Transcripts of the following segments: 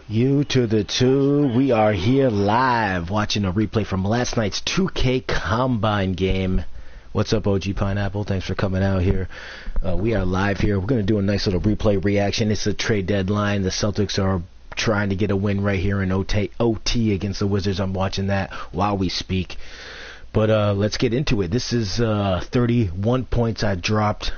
You to the two. We are here live watching a replay from last night's 2K Combine game. What's up, OG Pineapple? Thanks for coming out here. We are live here. We're going to do a nice little replay reaction. It's a trade deadline. The Celtics are trying to get a win right here in OT against the Wizards. I'm watching that while we speak. But let's get into it. This is 31 points I dropped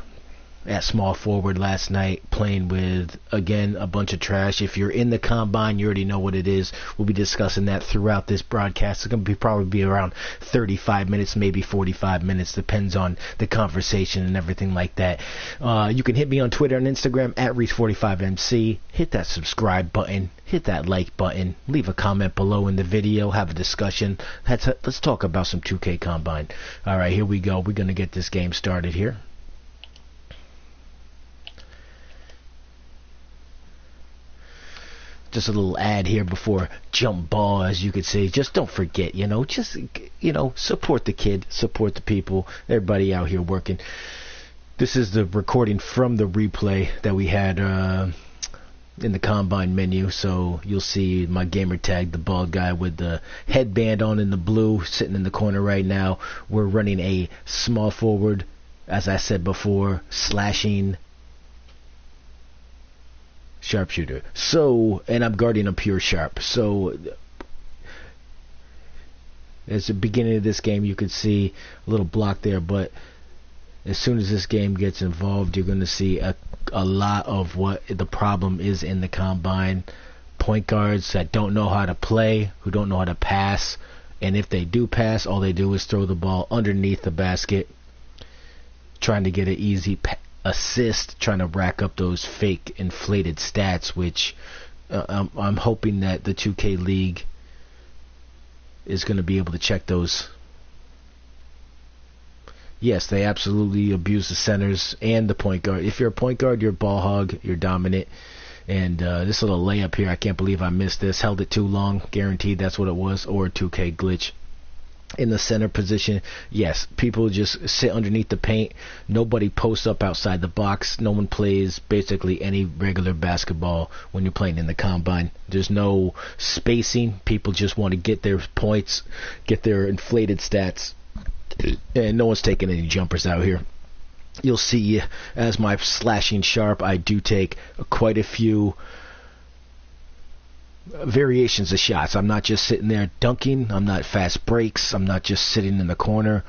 at small forward last night, playing with, again, a bunch of trash. If you're in the Combine, you already know what it is. We'll be discussing that throughout this broadcast. It's going to probably be around 35 minutes, maybe 45 minutes. Depends on the conversation and everything like that. You can hit me on Twitter and Instagram at Reese45MC. Hit that subscribe button. Hit that like button. Leave a comment below in the video. Have a discussion. Let's talk about some 2K Combine. All right, here we go. We're going to get this game started here. Just a little ad here before jump ball, as you could see. Just don't forget, support the kid, support the people, everybody out here working. This is the recording from the replay that we had in the Combine menu. So you'll see my gamer tag, the bald guy with the headband on in the blue, sitting in the corner right now. We're running a small forward, as I said before, slashing sharpshooter. So, and I'm guarding a pure sharp. So, as the beginning of this game, you could see a little block there, but as soon as this game gets involved, you're going to see a lot of what the problem is in the Combine. Point guards that don't know how to play, who don't know how to pass, and if they do pass, all they do is throw the ball underneath the basket, trying to get an easy assist, trying to rack up those fake inflated stats, which I'm hoping that the 2K League is going to be able to check those. Yes, they absolutely abuse the centers and the point guard. If you're a point guard, you're a ball hog, you're dominant. And this little layup here, I can't believe I missed this. Held it too long, guaranteed that's what it was, or a 2K glitch. In the center position, yes, people just sit underneath the paint. Nobody posts up outside the box. No one plays basically any regular basketball when you're playing in the Combine. There's no spacing. People just want to get their points, get their inflated stats, and no one's taking any jumpers out here. You'll see as my slashing sharp, I do take quite a few variations of shots. I'm not just sitting there dunking. I'm not fast breaks. I'm not just sitting in the corner.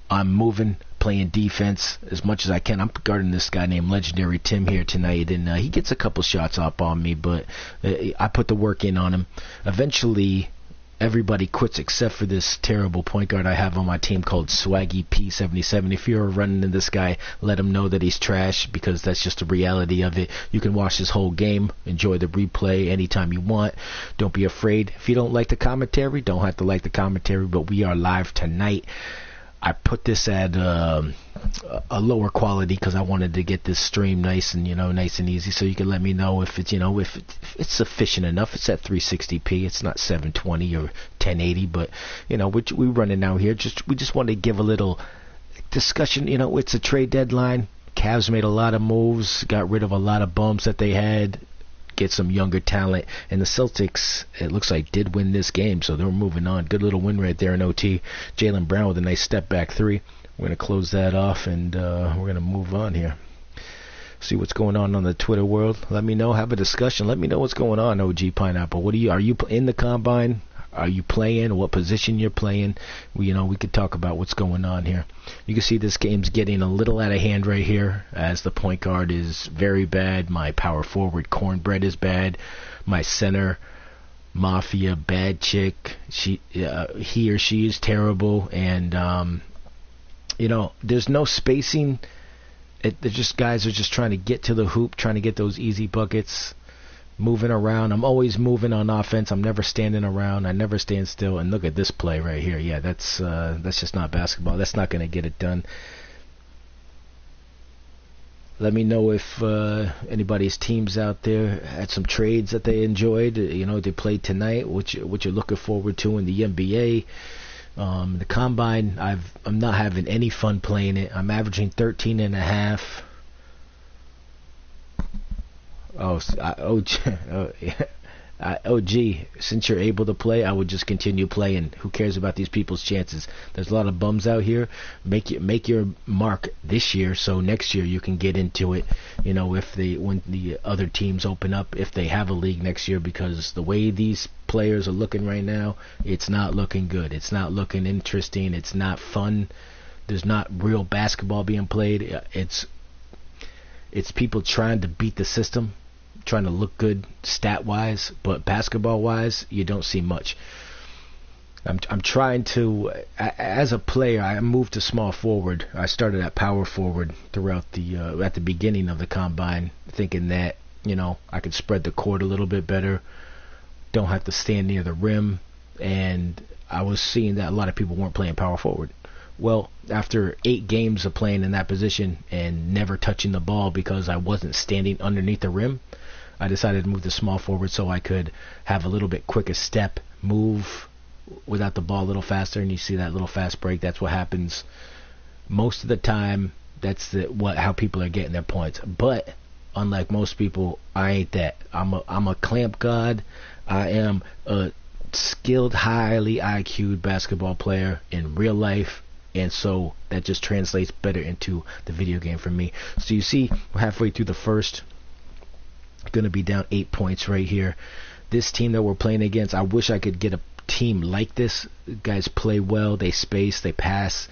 I'm moving, playing defense as much as I can. I'm guarding this guy named Legendary Tim here tonight, and he gets a couple shots up on me, but I put the work in on him. Eventually, everybody quits except for this terrible point guard I have on my team called Swaggy P77. If you're running into this guy, let him know that he's trash, because that's just the reality of it. You can watch this whole game, enjoy the replay anytime you want. Don't be afraid. If you don't like the commentary, don't have to like the commentary, but we are live tonight. I put this at a lower quality because I wanted to get this stream nice and nice and easy. So you can let me know if it's if it's sufficient enough. It's at 360p. It's not 720 or 1080, but we're running out here. We just want to give a little discussion. It's a trade deadline. Cavs made a lot of moves, got rid of a lot of bums that they had, get some younger talent, and the Celtics, it looks like, did win this game, so they're moving on. Good little win right there in OT. Jaylen Brown with a nice step back three. We're going to close that off, and we're going to move on here. See what's going on the Twitter world. Let me know. Have a discussion. Let me know what's going on, OG Pineapple. Are you in the Combine? Are you playing? What position you're playing? We could talk about what's going on here. You can see this game's getting a little out of hand right here, as the point guard is very bad. My power forward, Cornbread, is bad. My center, Mafia, bad chick. He or she is terrible. And, there's no spacing. Guys are just trying to get to the hoop, trying to get those easy buckets. Moving around. I'm always moving on offense. I'm never standing around. I never stand still. And look at this play right here. Yeah, that's just not basketball. That's not going to get it done. Let me know if anybody's teams out there had some trades that they enjoyed. They played tonight, which you're looking forward to in the NBA. The Combine, I'm not having any fun playing it. I'm averaging 13.5. Oh, yeah. OG, since you're able to play, I would just continue playing. Who cares about these people's chances? There's a lot of bums out here. Make your mark this year, so next year you can get into it. You know, when the other teams open up, if they have a league next year, because the way these players are looking right now, it's not looking good. It's not looking interesting. It's not fun. There's not real basketball being played. It's people trying to beat the system, trying to look good stat wise, but basketball wise you don't see much. I'm trying to, as a player, I moved to small forward. I started at power forward throughout the at the beginning of the combine, thinking that, you know, I could spread the court a little bit better, don't have to stand near the rim, and I was seeing that a lot of people weren't playing power forward. Well, after 8 games of playing in that position and never touching the ball because I wasn't standing underneath the rim, I decided to move to small forward so I could have a little bit quicker step, move without the ball a little faster, and you see that little fast break. That's what happens most of the time. That's how people are getting their points. But unlike most people, I ain't that. I'm a clamp god. I am a skilled, highly IQ'd basketball player in real life. And so that just translates better into the video game for me. So you see, we're halfway through the first. Going to be down 8 points right here. This team that we're playing against, I wish I could get a team like this. Guys play well, they space, they pass,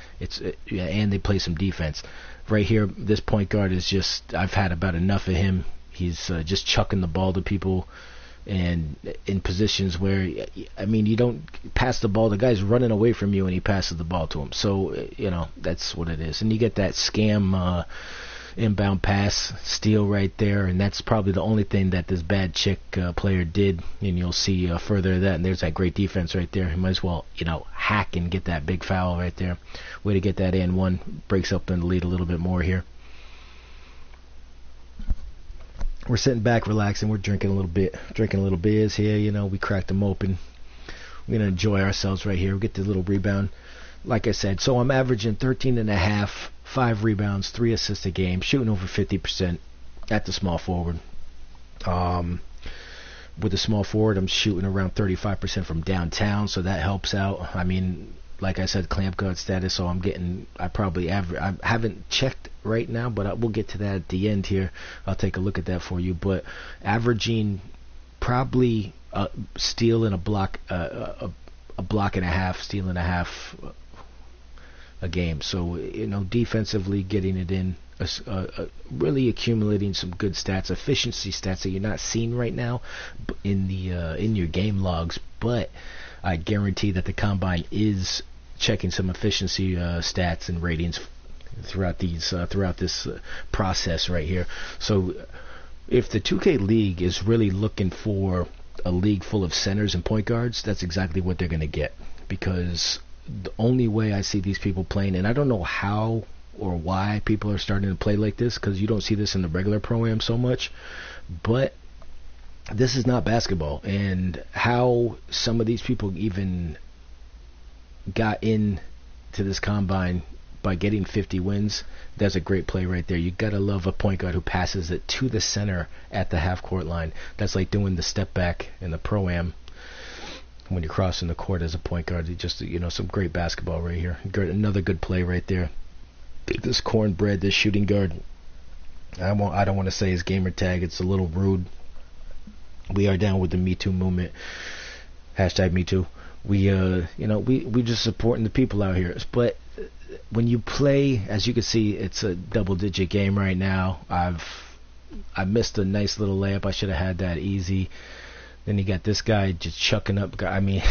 and they play some defense. Right here, this point guard is just, I've had about enough of him. He's just chucking the ball to people, and in positions where, I mean, you don't pass the ball, the guy's running away from you and he passes the ball to him. So, you know, that's what it is. And you get that scam inbound pass steal right there, and that's probably the only thing that this bad chick player did. And you'll see further of that, and there's that great defense right there. He might as well, you know, hack and get that big foul right there. Way to get that in. One breaks up in the lead a little bit more here. We're sitting back, relaxing. We're drinking a little beers here. You know, we cracked them open. We're gonna enjoy ourselves right here. We get the little rebound, like I said. So I'm averaging 13 and a half, 5 rebounds, 3 assists a game, shooting over 50% at the small forward. With the small forward, I'm shooting around 35% from downtown, so that helps out. I mean, like I said, clamp guard status, so I haven't checked right now, but we'll get to that at the end here. I'll take a look at that for you. But averaging probably a steal and a block and a half, steal and a half a game. So, you know, defensively getting it in, really accumulating some good stats, efficiency stats that you're not seeing right now in your game logs, but I guarantee that the combine is checking some efficiency stats and ratings throughout this process right here. So if the 2K League is really looking for a league full of centers and point guards, that's exactly what they're going to get, because the only way I see these people playing, and I don't know how or why people are starting to play like this, because you don't see this in the regular Pro-Am so much, but this is not basketball. And how some of these people even got in to this combine by getting 50 wins, that's a great play right there. You gotta love a point guard who passes it to the center at the half court line. That's like doing the step back in the Pro-Am when you're crossing the court as a point guard. Just, you know, some great basketball right here. Another good play right there. This cornbread, this shooting guard, I don't want to say his gamer tag, it's a little rude. We are down with the Me Too movement. Hashtag Me Too. We just supporting the people out here. But when you play, as you can see, it's a double-digit game right now. I missed a nice little layup. I should have had that easy. Then you got this guy just chucking up. I mean,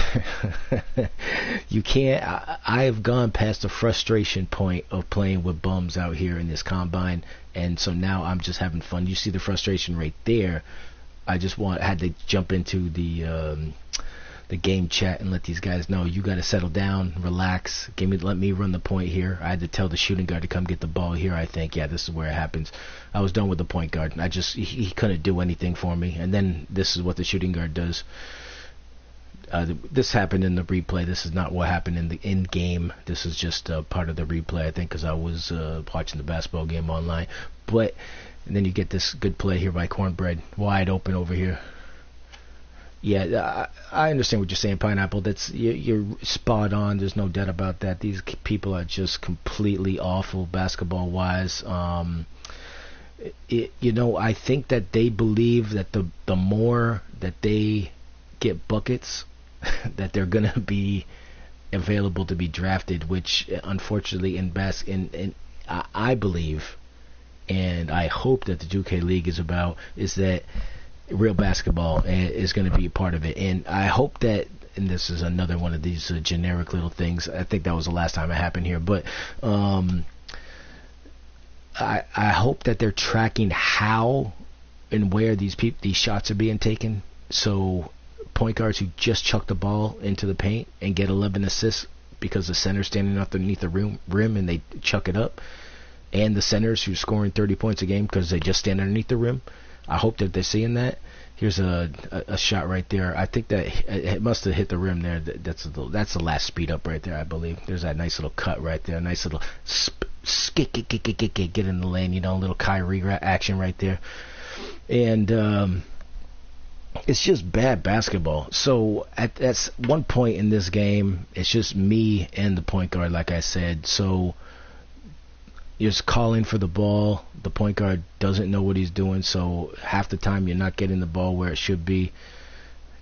you can't. I have gone past the frustration point of playing with bums out here in this combine, and so now I'm just having fun. You see the frustration right there. I had to jump into the game chat and let these guys know, you got to settle down, relax, let me run the point here. I had to tell the shooting guard to come get the ball here. I think, yeah, this is where it happens. I was done with the point guard. He couldn't do anything for me. And then this is what the shooting guard does. This happened in the replay. This is not what happened in the in-game. This is just part of the replay, I think, because I was watching the basketball game online. But And then you get this good play here by Cornbread, wide open over here. Yeah, I understand what you're saying, Pineapple. You're spot on. There's no doubt about that. These people are just completely awful basketball-wise. I think that they believe that the more that they get buckets, that they're gonna be available to be drafted. Which, unfortunately, I believe, and I hope that the 2K League is that real basketball is going to be a part of it. And I hope that, and this is another one of these generic little things, I think that was the last time it happened here, but I hope that they're tracking how and where these shots are being taken. So point guards who just chuck the ball into the paint and get 11 assists because the center's standing underneath the rim and they chuck it up, and the centers who's scoring 30 points a game because they just stand underneath the rim. I hope that they're seeing that. Here's a shot right there. I think that it must have hit the rim there. That's the last speed up right there, I believe. There's that nice little cut right there. Nice little get in the lane, a little Kyrie action right there. And it's just bad basketball. So at one point in this game, it's just me and the point guard, like I said. So you're just calling for the ball. The point guard doesn't know what he's doing, so half the time you're not getting the ball where it should be.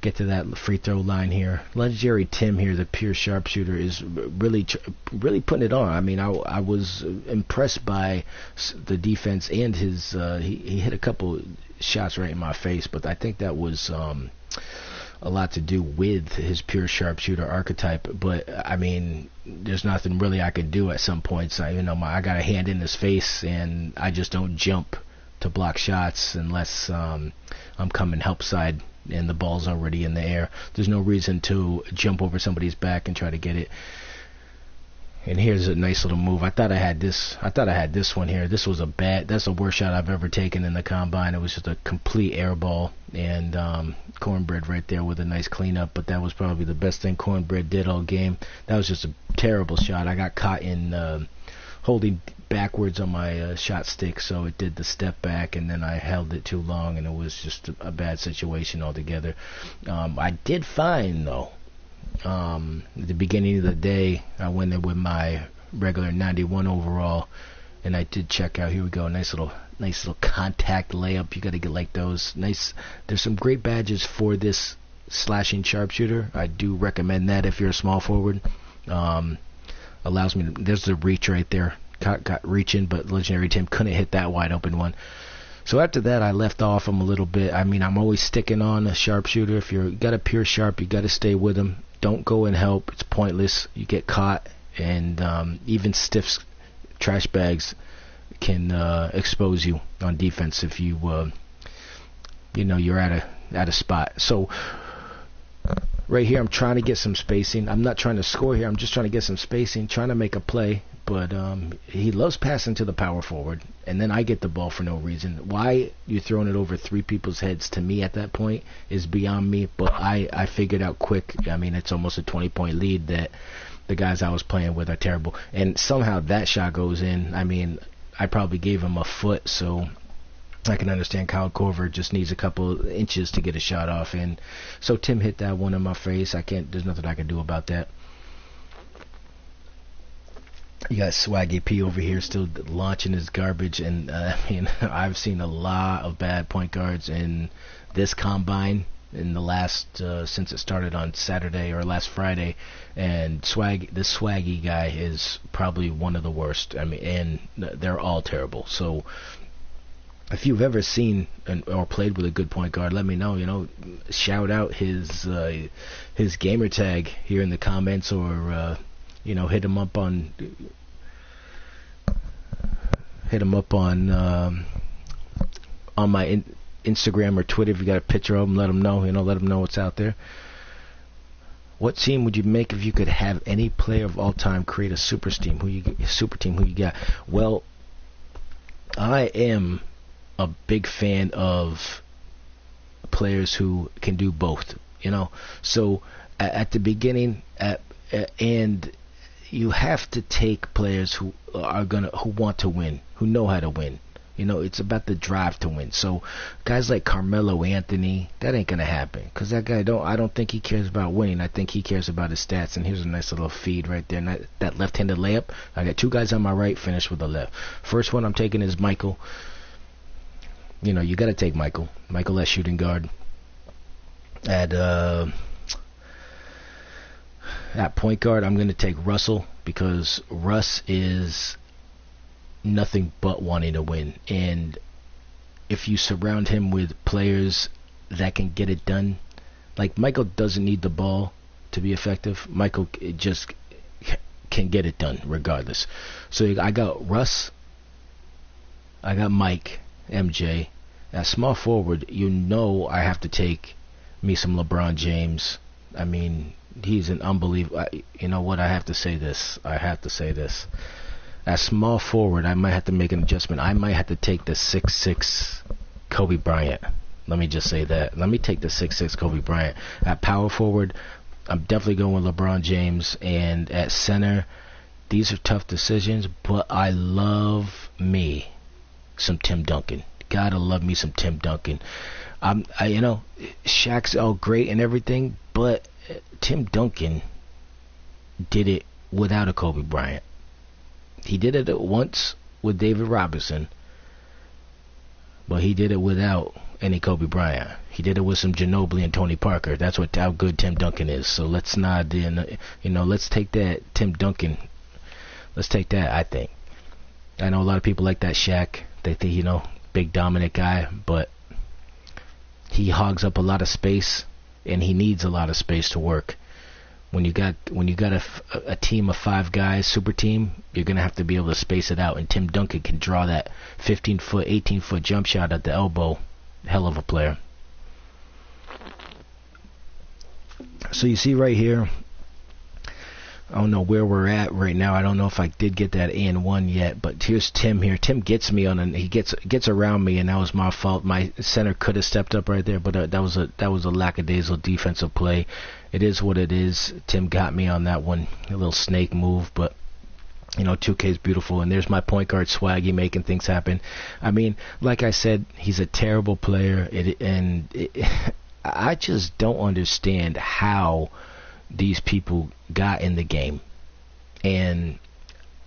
Get to that free throw line here. Legendary Tim here, the pure sharpshooter, is really putting it on. I mean, I was impressed by the defense and his. He hit a couple shots right in my face, but I think that was a lot to do with his pure sharpshooter archetype. But I mean, there's nothing really I could do at some points. I got a hand in his face, and I just don't jump to block shots unless I'm coming help side and the ball's already in the air. There's no reason to jump over somebody's back and try to get it. And here's a nice little move. I thought I had this one here. That's the worst shot I've ever taken in the combine. It was just a complete air ball, and Cornbread right there with a nice cleanup. But that was probably the best thing Cornbread did all game. That was just a terrible shot. I got caught in holding backwards on my shot stick, so it did the step back, and then I held it too long, and it was just a bad situation altogether. I did find, though, at the beginning of the day, I went in with my regular 91 overall, and I did check out. Here we go, nice little contact layup. You got to get like those. Nice. There's some great badges for this slashing sharpshooter. I do recommend that if you're a small forward. Allows me to. There's the reach right there. Got reaching, but Legendary Tim couldn't hit that wide open one. So after that, I left off him a little bit. I mean, I'm always sticking on a sharpshooter. If you got a pure sharp, you got to stay with him. Don't go and help. It's pointless. You get caught, and even stiff trash bags can expose you on defense if you you're at a spot. So right here, I'm trying to get some spacing. I'm not trying to score here. I'm just trying to get some spacing, trying to make a play. But he loves passing to the power forward, and then I get the ball for no reason. Why you're throwing it over three people's heads to me at that point is beyond me. But I figured out quick. I mean, it's almost a 20-point lead that the guys I was playing with are terrible. And somehow that shot goes in. I mean, I probably gave him a foot, so I can understand Kyle Korver just needs a couple inches to get a shot off. And so Tim hit that one in my face. There's nothing I can do about that. You got Swaggy P over here still launching his garbage, and I mean, I've seen a lot of bad point guards in this combine in the last since it started on Saturday or last Friday, and this Swaggy guy is probably one of the worst. I mean, and they're all terrible. So if you've ever seen or played with a good point guard, let me know. Shout out his gamer tag here in the comments, or hit him up on my Instagram or Twitter if you got a picture of him. Let him know. Let him know what's out there. What team would you make if you could have any player of all time create a super team? Who you got? Well, I am a big fan of players who can do both. So at the beginning, and you have to take players who want to win, who know how to win. It's about the drive to win. So guys like Carmelo Anthony, that ain't gonna happen, because that guy I don't think he cares about winning. I think he cares about his stats. And here's a nice little feed right there. And that left-handed layup, I got two guys on my right, finish with the left. First one I'm taking is Michael. You got to take Michael at shooting guard. At point guard, I'm going to take Russell, because Russ is nothing but wanting to win. And if you surround him with players that can get it done, like Michael doesn't need the ball to be effective. Michael just can get it done regardless. So I got Russ, I got Mike, MJ. At small forward, I have to take me some LeBron James. I mean, he's an unbelievable. You know what? I have to say this. At small forward, I might have to make an adjustment. I might have to take the 6'6" Kobe Bryant. Let me just say that. Let me take the 6'6" Kobe Bryant. At power forward, I'm definitely going with LeBron James. And at center, these are tough decisions, but I love me some Tim Duncan. Gotta love me some Tim Duncan. Shaq's all great and everything, but Tim Duncan did it without a Kobe Bryant. He did it once with David Robinson, but he did it without any Kobe Bryant. He did it with some Ginobili and Tony Parker. That's how good Tim Duncan is. So let's not, let's take that Tim Duncan. Let's take that, I think. I know a lot of people like that Shaq. They think, big dominant guy, but he hogs up a lot of space, and he needs a lot of space to work. When you got a team of 5 guys, super team, you're gonna have to be able to space it out. And Tim Duncan can draw that 15-foot, 18-foot jump shot at the elbow. Hell of a player. So you see right here, I don't know where we're at right now. I don't know if I did get that and one yet, but here's Tim here. Tim gets me he gets around me, and that was my fault. My center could have stepped up right there, but that was a lackadaisical defensive play. It is what it is. Tim got me on that one, a little snake move, but 2K is beautiful. And there's my point guard Swaggy making things happen. I mean, like I said, he's a terrible player, I just don't understand how these people got in the game. And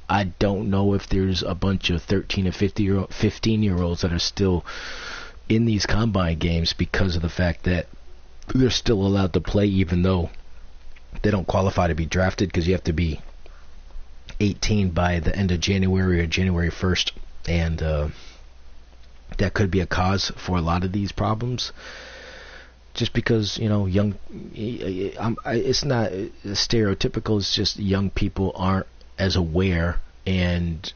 I don't know if there's a bunch of 13 and 15-year-olds that are still in these combine games because of the fact that they're still allowed to play, even though they don't qualify to be drafted, because you have to be 18 by the end of January or January 1st. And that could be a cause for a lot of these problems. Just because, it's not stereotypical. It's just young people aren't as aware and,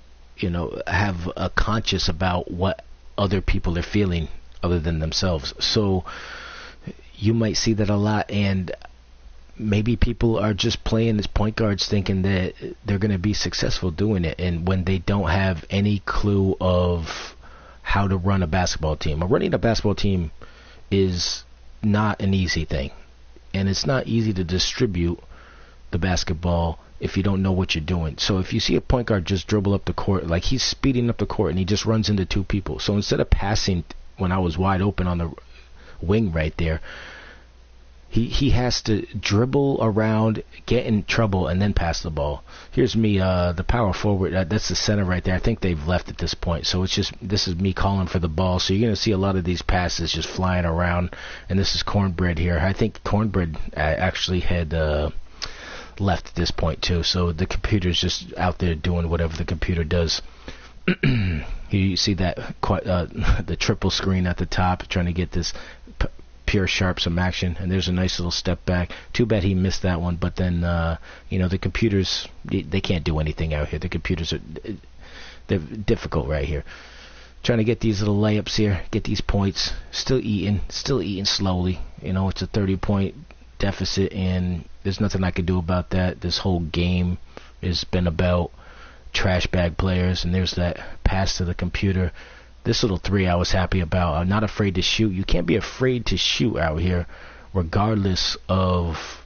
have a conscious about what other people are feeling other than themselves. So you might see that a lot, and maybe people are just playing as point guards thinking that they're going to be successful doing it, and when they don't have any clue of how to run a basketball team. Running a basketball team is not an easy thing, and it's not easy to distribute the basketball if you don't know what you're doing. So if you see a point guard just dribble up the court, like he's speeding up the court and he just runs into 2 people. So instead of passing when I was wide open on the wing right there, he has to dribble around, get in trouble, and then pass the ball. Here's me, the power forward. That's the center right there. I think they've left at this point. So this is me calling for the ball. So you're going to see a lot of these passes just flying around. And this is Cornbread here. I think Cornbread actually had left at this point too. So the computer's just out there doing whatever the computer does. You see that the triple screen at the top, trying to get this pure sharp some action, and there's a nice little step back. Too bad he missed that one, but then the computers, they can't do anything out here. The computers they're difficult right here. Trying to get these little layups here, get these points. Still eating slowly. It's a 30-point deficit, and there's nothing I can do about that. This whole game has been about trash bag players, and there's that pass to the computer. This little 3 I was happy about. I'm not afraid to shoot. You can't be afraid to shoot out here, regardless of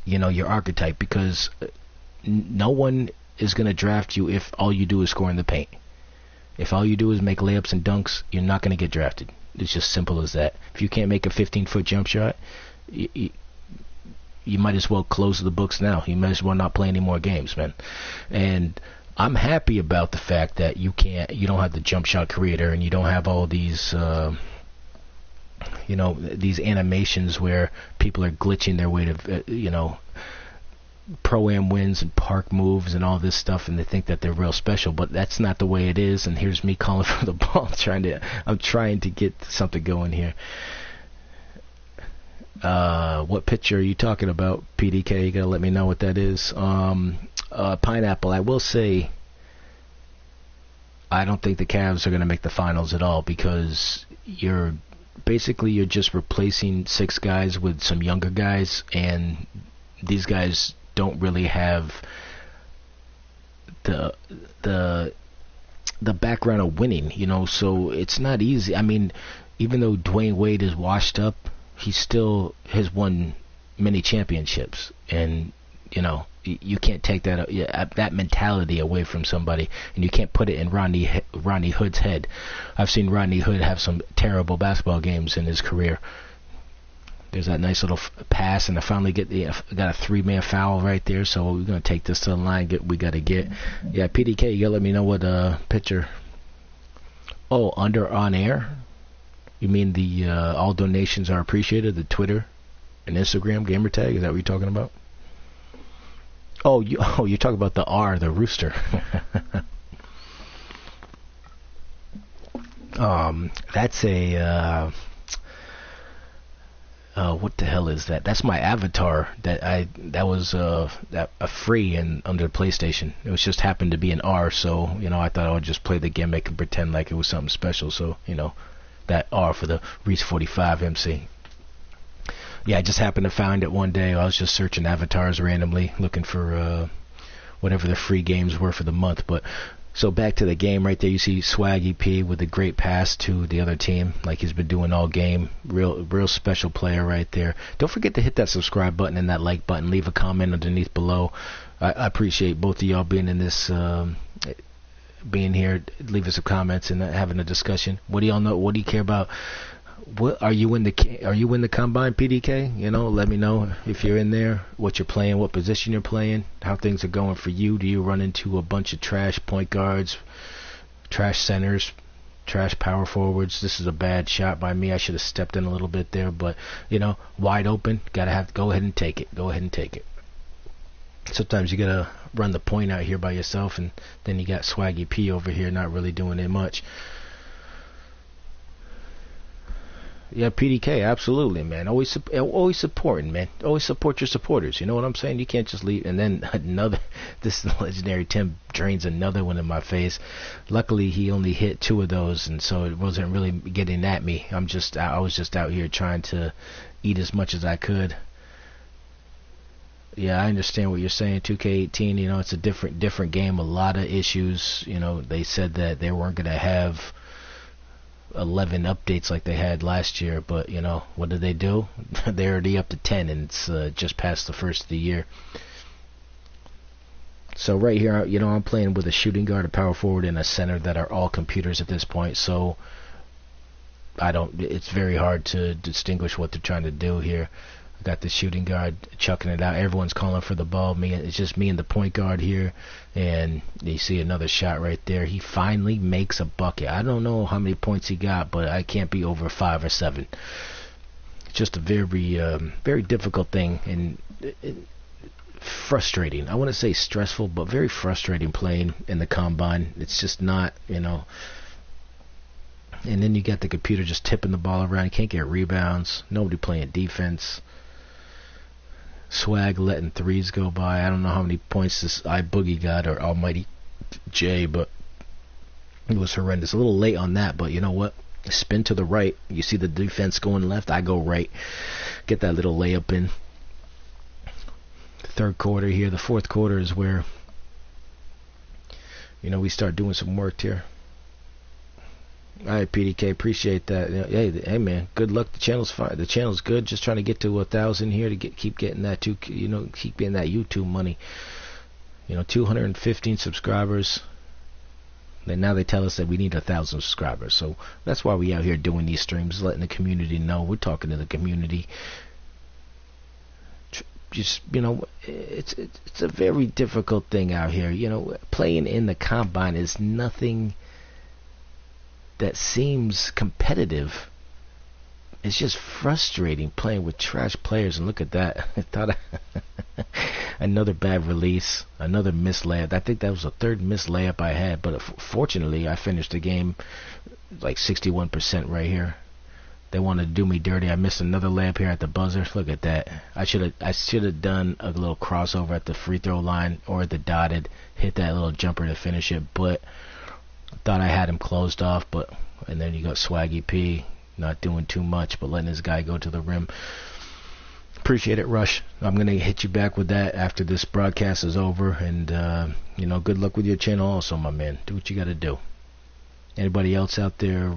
your archetype, because no one is going to draft you if all you do is score in the paint. If all you do is make layups and dunks, you're not going to get drafted. It's just simple as that. If you can't make a 15-foot jump shot, you might as well close the books now. You might as well not play any more games, man. And I'm happy about the fact that you don't have the jump shot creator, and you don't have all these these animations where people are glitching their way to Pro-Am wins and park moves and all this stuff, and they think that they're real special, but that's not the way it is. And here's me calling for the ball. I'm trying to get something going here. What picture are you talking about, PDK? You gotta let me know what that is. Pineapple. I will say, I don't think the Cavs are gonna make the finals at all, because you're just replacing 6 guys with some younger guys, and these guys don't really have the background of winning, so it's not easy. I mean, even though Dwayne Wade is washed up, he still has won many championships, and you can't take that mentality away from somebody, and you can't put it in Rodney Hood's head. I've seen Rodney Hood have some terrible basketball games in his career. There's that nice little pass, and I finally got a 3-man foul right there, so we're going to take this to the line. Yeah, PDK, you got to let me know what picture. Oh, under on air? You mean the all donations are appreciated, the Twitter and Instagram gamer tag? Is that what you're talking about? Oh, you're talking about the R, the rooster. That's a... what the hell is that? That's my avatar that was free and under PlayStation. It was just happened to be an R, so I thought I would just play the gimmick and pretend like it was something special. So that R for the Reese 45 MC. Yeah, I just happened to find it one day. I was just searching avatars randomly, looking for whatever the free games were for the month. But so back to the game right there, you see Swaggy P with a great pass to the other team, like he's been doing all game. Real special player right there. Don't forget to hit that subscribe button and that like button. Leave a comment underneath below. I appreciate both of y'all being in this, being here. Leave us some comments and having a discussion. What do y'all know? What do you care about? What are you in the combine, PDK? Let me know if you're in there, what you're playing, what position you're playing, how things are going for you. Do you run into a bunch of trash point guards, trash centers, trash power forwards? This is a bad shot by me. I should have stepped in a little bit there, but wide open. Gotta go ahead and take it. Go ahead and take it. Sometimes you gotta run the point out here by yourself, and then you got Swaggy P over here not really doing it much. Yeah, PDK, absolutely, man. Always supporting, man. Always support your supporters. You know what I'm saying? You can't just leave. And then this legendary Tim drains another one in my face. Luckily, he only hit 2 of those, and so it wasn't really getting at me. I was just out here trying to eat as much as I could. Yeah, I understand what you're saying. 2K18, it's a different game. A lot of issues. They said that they weren't gonna have 11 updates like they had last year, but what did they do? They're already up to 10, and it's just past the first of the year. So right here, I'm playing with a shooting guard, a power forward, and a center that are all computers at this point, so it's very hard to distinguish what they're trying to do here. I got the shooting guard chucking it out. Everyone's calling for the ball. It's just me and the point guard here, and you see another shot right there. He finally makes a bucket. I don't know how many points he got, but I can't be over 5 or 7. It's just a very, very difficult thing, and frustrating. I want to say stressful, but very frustrating playing in the combine. It's just not, And then you got the computer just tipping the ball around. You can't get rebounds. Nobody playing defense. Swag letting 3s go by. I don't know how many points this iBoogie got, or Almighty J, but it was horrendous. A little late on that, but you know what? Spin to the right. You see the defense going left, I go right. Get that little layup in. Third quarter here. The fourth quarter is where we start doing some work here. Alright, PDK, appreciate that. Hey man, good luck. The channel's fine. The channel's good. Just trying to get to 1,000 here to keep getting that keep getting that YouTube money. 215 subscribers. And now they tell us that we need 1,000 subscribers. So that's why we out here doing these streams, letting the community know. We're talking to the community. Just, it's a very difficult thing out here. Playing in the combine is nothing that seems competitive. It's just frustrating playing with trash players. And look at that. I thought another bad release, another missed layup. I think that was the third missed layup I had. But fortunately, I finished the game like 61% right here. They wanted to do me dirty. I missed another layup here at the buzzer. Look at that. I should have done a little crossover at the free throw line or the dotted, hit that little jumper to finish it. But I thought I had him closed off. And then you got Swaggy P, not doing too much, but letting this guy go to the rim. Appreciate it, Rush. I'm gonna hit you back with that after this broadcast is over. And good luck with your channel, also, my man. Do what you got to do. Anybody else out there?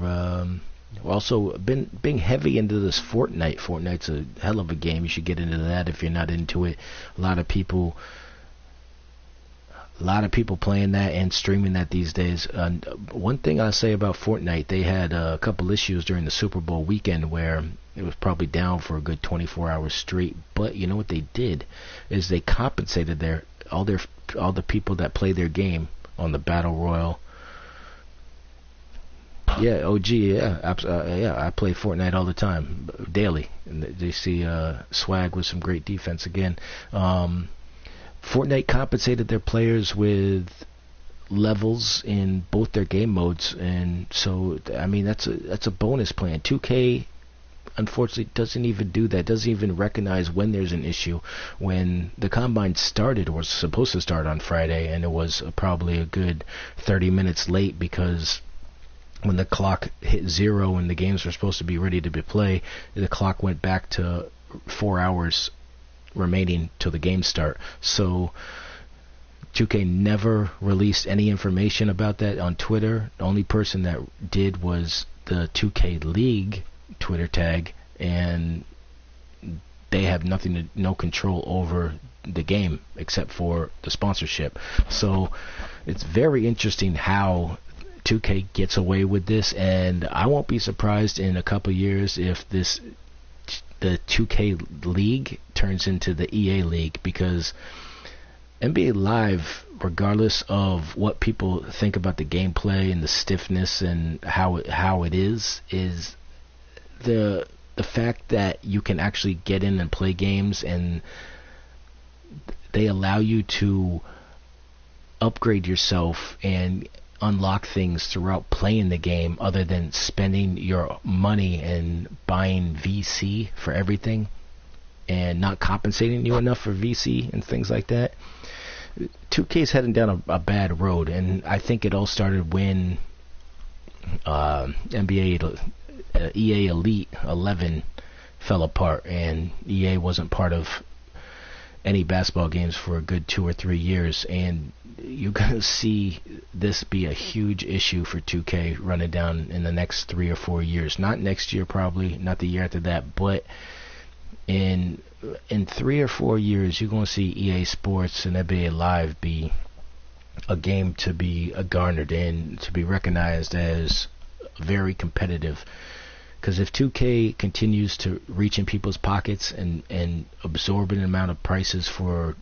Also, being heavy into this Fortnite. Fortnite's a hell of a game. You should get into that if you're not into it. A lot of people playing that and streaming that these days. One thing I'll say about Fortnite, they had a couple issues during the Super Bowl weekend where it was probably down for a good 24 hours straight. But you know what they did is they compensated all the people that play their game on the Battle Royale. Yeah, OG, yeah, I play Fortnite all the time, daily. And they see Swag with some great defense again. Fortnite compensated their players with levels in both their game modes, and so that's a bonus plan. 2K unfortunately doesn't even do that. Doesn't even recognize when there's an issue. When the combine started, or was supposed to start on Friday, and it was probably a good 30 minutes late because when the clock hit 0 and the games were supposed to be ready to be played, the clock went back to 4 hours remaining till the game start. So 2K never released any information about that on Twitter. The only person that did was the 2K League Twitter tag, and they have no control over the game except for the sponsorship. So it's very interesting how 2K gets away with this, and I won't be surprised in a couple years if the 2K League turns into the EA League, because NBA Live, regardless of what people think about the gameplay and the stiffness and how it is the fact that you can actually get in and play games, and they allow you to upgrade yourself and unlock things throughout playing the game other than spending your money and buying VC for everything and not compensating you enough for VC and things like that. 2K's heading down a bad road, and I think it all started when EA Elite 11 fell apart, and EA wasn't part of any basketball games for a good 2 or 3 years, and you're going to see this be a huge issue for 2K running down in the next 3 or 4 years. Not next year, probably, not the year after that, but in 3 or 4 years, you're going to see EA Sports and NBA Live be a game to be garnered and to be recognized as very competitive. Because if 2K continues to reach in people's pockets and absorb an amount of prices for,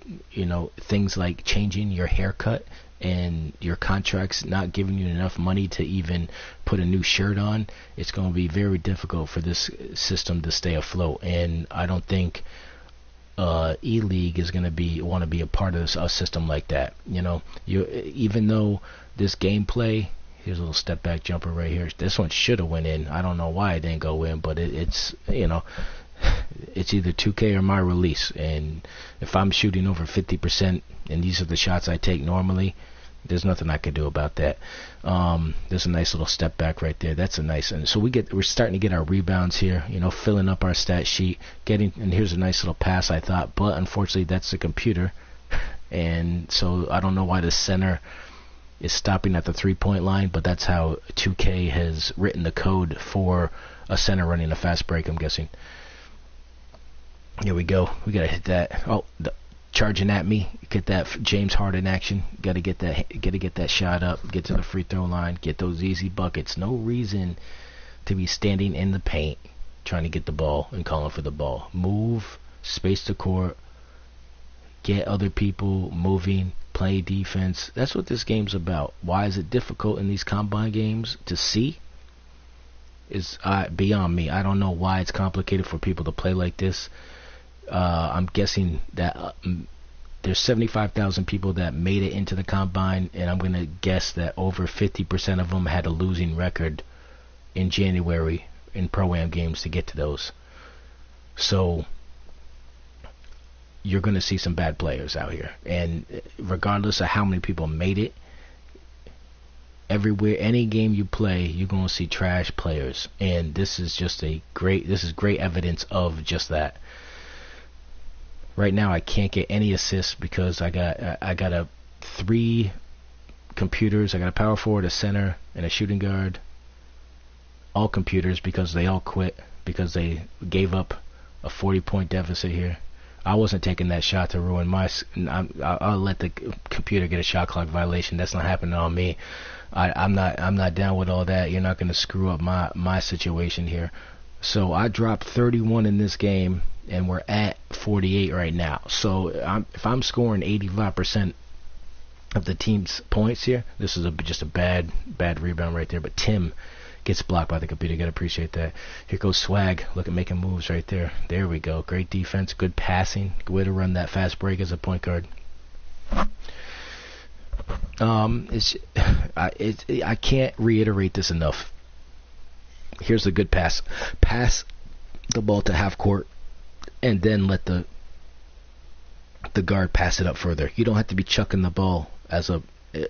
things like changing your haircut and your contracts not giving you enough money to even put a new shirt on, it's going to be very difficult for this system to stay afloat. And I don't think E-League is going to want to be a part of a system like that. Even though this gameplay, here's a little step back jumper right here. This one should have went in. I don't know why it didn't go in, but it's it's either 2K or my release. And if I'm shooting over 50% and these are the shots I take normally, there's nothing I can do about that. There's a nice little step back right there. That's a nice, and so we're starting to get our rebounds here, filling up our stat sheet, and here's a nice little pass, I thought, but unfortunately that's the computer, and so I don't know why the center is stopping at the 3-point line, but that's how 2K has written the code for a center running a fast break, I'm guessing. Here we go. We gotta hit that. Oh, charging at me. Get that James Harden action. Got to get that shot up. Get to the free throw line. Get those easy buckets. No reason to be standing in the paint trying to get the ball and calling for the ball. Move, space the court, get other people moving, play defense. That's what this game's about. Why is it difficult in these combine games to see? Is beyond me. I don't know why it's complicated for people to play like this. I'm guessing that there's 75,000 people that made it into the combine, and I'm going to guess that over 50% of them had a losing record in January in Pro-Am games to get to those. So you're going to see some bad players out here. And regardless of how many people made it, everywhere, any game you play, you're going to see trash players. And this is great evidence of just that. Right now I can't get any assists because I got 3 computers. I got a power forward, a center, and a shooting guard. All computers because they all quit because they gave up a 40-point deficit here. I wasn't taking that shot to ruin I'll let the computer get a shot clock violation. That's not happening on me. I'm not down with all that. You're not going to screw up my situation here. So I dropped 31 in this game, and we're at 48 right now. So if I'm scoring 85% of the team's points here, this is just a bad rebound right there. But Tim gets blocked by the computer. You gotta appreciate that. Here goes Swag. Look at making moves right there. There we go. Great defense. Good passing. Good way to run that fast break as a point guard. I can't reiterate this enough. Here's a good pass. Pass the ball to half court, and then let the guard pass it up further. You don't have to be chucking the ball as a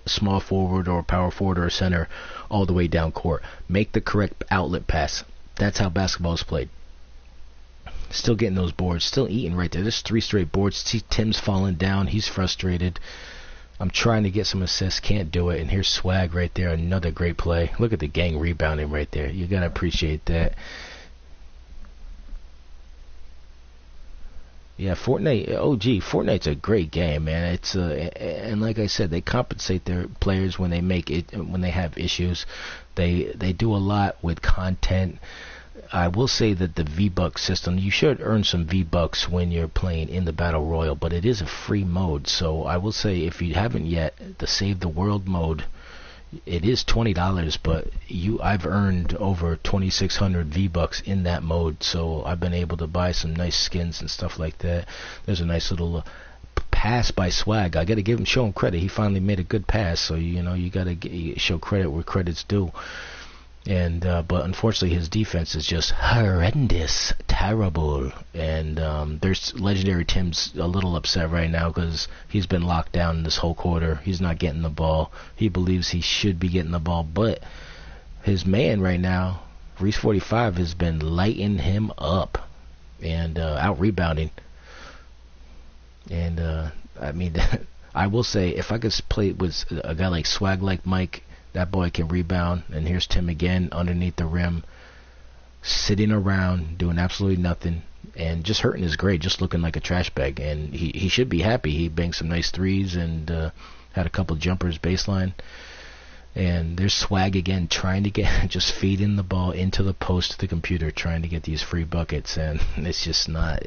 small forward or power forward or center all the way down court. Make the correct outlet pass. That's how basketball is played. Still getting those boards. Still eating right there. There's 3 straight boards. See, Tim's falling down. He's frustrated. I'm trying to get some assists. Can't do it. And here's Swag right there. Another great play. Look at the gang rebounding right there. You got to appreciate that. Yeah, Fortnite's a great game, man. It's and like I said, they compensate their players when they have issues. They do a lot with content. I will say that the V-Bucks system, you should earn some V-Bucks when you're playing in the Battle Royal, but it is a free mode. So I will say, if you haven't yet, the Save the World mode, it is $20, but I've earned over 2,600 V-Bucks in that mode, so I've been able to buy some nice skins and stuff like that. There's a nice little pass by Swag. I got to show him credit. He finally made a good pass, so you got to show credit where credit's due. And but unfortunately his defense is just horrendous, terrible. And there's Legendary Tim's a little upset right now because he's been locked down this whole quarter. He's not getting the ball. He believes he should be getting the ball, but his man right now, Reese 45, has been lighting him up and out rebounding. And I mean, I will say, if I could play with a guy like Swag, like Mike, that boy can rebound. And here's Tim again underneath the rim, sitting around doing absolutely nothing and just hurting his grade, just looking like a trash bag. And he should be happy. He banged some nice threes and had a couple jumpers baseline. And there's Swag again, trying to just feeding the ball into the post to the computer, trying to get these free buckets, and it's just not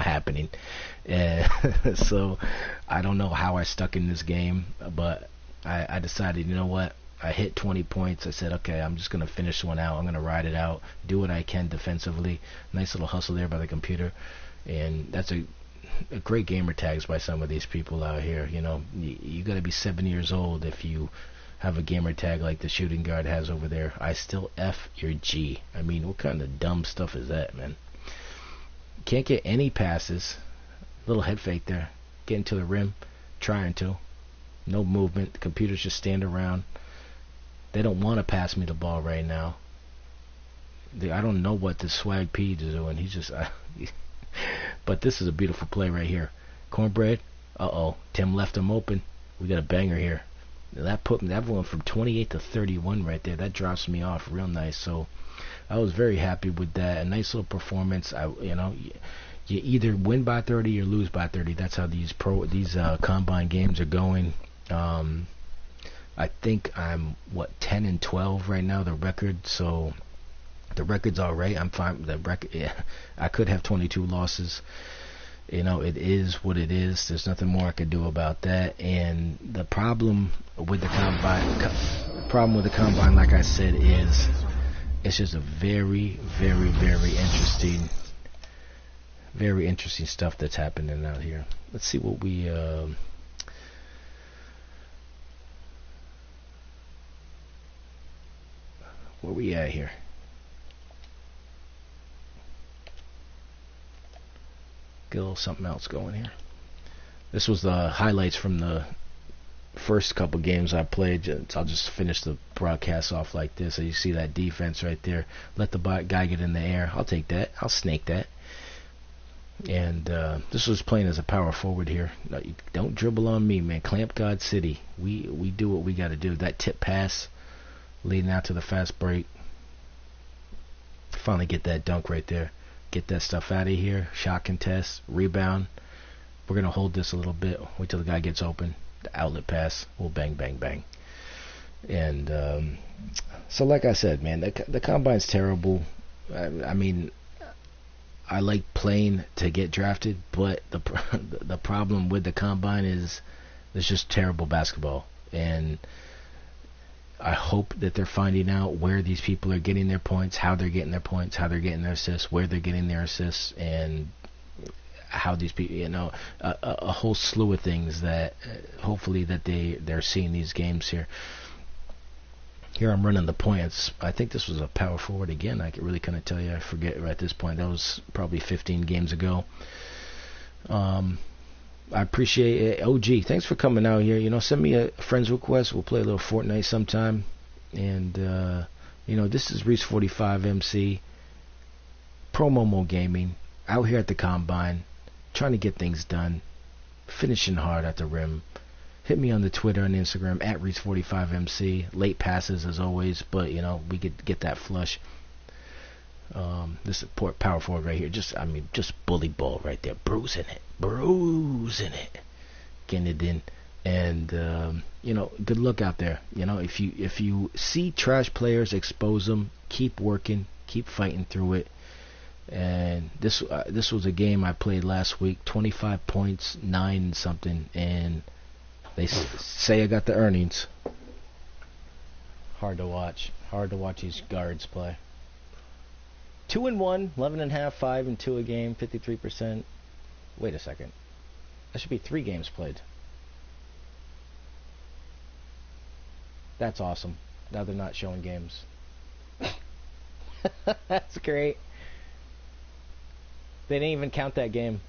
happening. So I don't know how I stuck in this game, but I decided, you know what? I hit 20 points. I said, okay, I'm just going to finish one out. I'm going to ride it out, do what I can defensively. Nice little hustle there by the computer. And that's a great gamer tags by some of these people out here. You got to be 7 years old if you have a gamer tag like the shooting guard has over there. I still F your G. I mean, what kind of dumb stuff is that, man? Can't get any passes. Little head fake there. Getting to the rim. Trying to. No movement. The computers just stand around. They don't want to pass me the ball right now. I don't know what this Swag P is doing. He's just... But this is a beautiful play right here. Cornbread. Uh-oh. Tim left him open. We got a banger here. That went from 28 to 31 right there. That drops me off real nice. So I was very happy with that. A nice little performance. you either win by 30 or lose by 30. That's how these combine games are going. I think I'm 10-12 right now, the record. So the record's all right. I'm fine. The record, yeah, I could have 22 losses. It is what it is. There's nothing more I could do about that. And the problem with the combine, like I said, is it's just a very, very, very interesting stuff that's happening out here. Let's see what we. Where we at here? Get a little something else going here. This was the highlights from the first couple games I played. I'll just finish the broadcast off like this. So you see that defense right there. Let the guy get in the air. I'll take that. I'll snake that. And this was playing as a power forward here. No, don't dribble on me, man. Clamp God City. We do what we got to do. That tip pass leading out to the fast break. Finally get that dunk right there. Get that stuff out of here. Shot contest. Rebound. We're going to hold this a little bit. Wait till the guy gets open. The outlet pass. We'll bang, bang, bang. And so like I said, man, the combine's terrible. I mean, I like playing to get drafted, but the problem with the combine is it's just terrible basketball. And I hope that they're finding out where these people are getting their points, how they're getting their points, how they're getting their assists, where they're getting their assists, and how these people, a whole slew of things that hopefully that they're seeing these games here. Here I'm running the points. I think this was a power forward again. I really couldn't tell you. I forget right at this point. That was probably 15 games ago. I appreciate it. OG, thanks for coming out here. Send me a friend's request. We'll play a little Fortnite sometime. And, this is Reese 45 MC. Pro Momo Gaming. Out here at the Combine. Trying to get things done. Finishing hard at the rim. Hit me on the Twitter and Instagram at Reese 45 MC. Late passes as always. But, we could get that flush. This is power forward right here. Just bully ball right there. Bruising it. Getting it in. And, good luck out there. If you see trash players, expose them. Keep working. Keep fighting through it. And this was a game I played last week. 25 points, 9 something. And they say I got the earnings. Hard to watch. Hard to watch these guards play. 2-1, 11.5, 5-2 a game, 53%. Wait a second. That should be 3 games played. That's awesome. Now they're not showing games. That's great. They didn't even count that game.